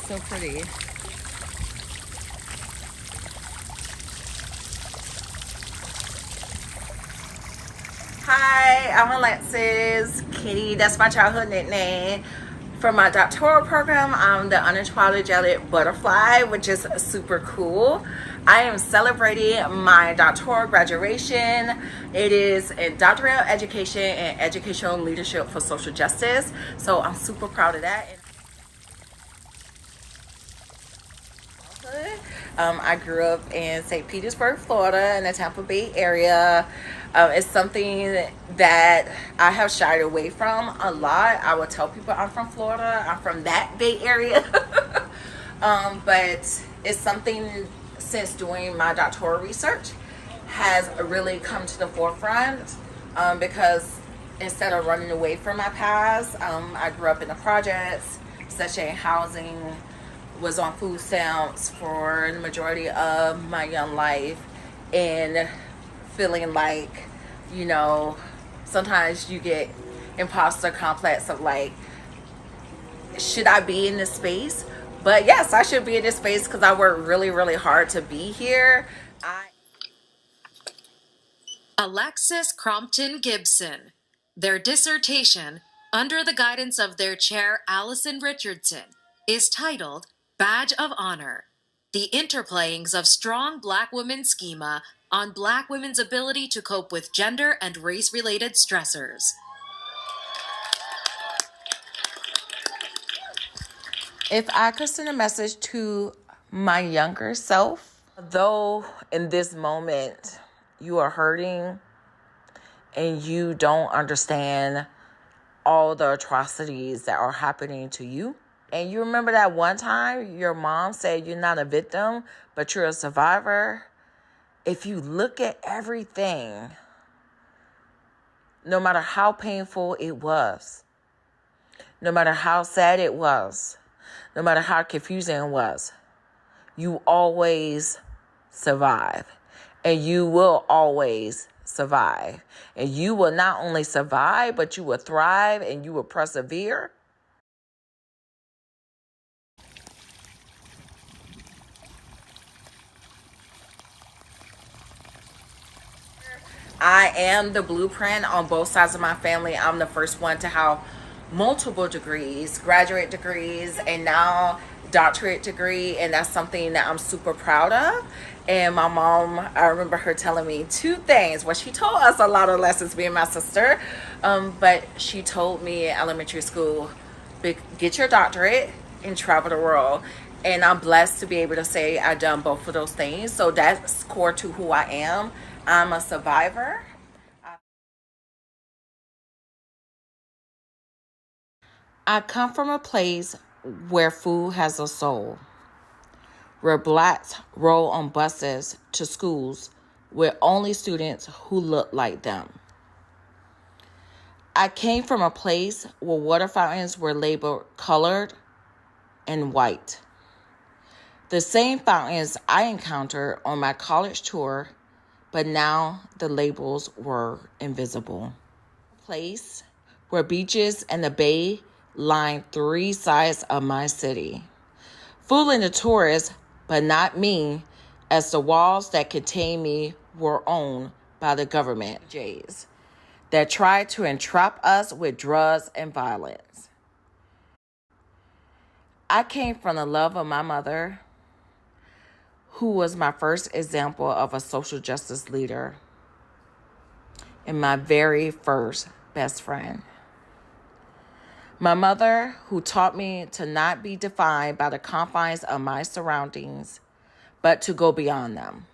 so pretty. Hi, I'm Alexis Kitty. That's my childhood nickname. For my doctoral program, I'm the unapologetic butterfly, which is super cool. I am celebrating my doctoral graduation. It is in doctoral education and educational leadership for social justice. So I'm super proud of that. I grew up in St. Petersburg, Florida, in the Tampa Bay area. It's something that I have shied away from a lot. I would tell people I'm from Florida, I'm from that Bay Area. But it's something since doing my doctoral research has really come to the forefront because instead of running away from my past, I grew up in the projects, such as housing, was on food stamps for the majority of my young life, and feeling like, sometimes you get imposter complex of like, should I be in this space? But yes, I should be in this space because I worked really, really hard to be here. Alexis Gibson. Their dissertation, under the guidance of their chair Allison Richardson, is titled Badge of Honor: The Interplayings of Strong Black Women Schema on Black Women's Ability to Cope with Gender and Race-Related Stressors. If I could send a message to my younger self, though in this moment you are hurting and you don't understand all the atrocities that are happening to you, and you remember that one time your mom said you're not a victim, but you're a survivor. If you look at everything, no matter how painful it was, no matter how sad it was, no matter how confusing it was, you always survive. And you will always survive. And you will not only survive, but you will thrive and you will persevere. I am the blueprint on both sides of my family. I'm the first one to have multiple degrees, graduate degrees, and now doctorate degree. And that's something that I'm super proud of. And my mom, I remember her telling me two things. Well, she told us a lot of lessons, me and my sister. But she told me in elementary school, get your doctorate and travel the world. And I'm blessed to be able to say I've done both of those things. So that's core to who I am. I'm a survivor. I come from a place where food has a soul, where blacks roll on buses to schools with only students who look like them. I came from a place where water fountains were labeled colored and white. The same fountains I encountered on my college tour, but now the labels were invisible. A place where beaches and the bay line three sides of my city, fooling the tourists, but not me, as the walls that contain me were owned by the government J's that tried to entrap us with drugs and violence. I came from the love of my mother, who was my first example of a social justice leader and my very first best friend. My mother, who taught me to not be defined by the confines of my surroundings, but to go beyond them.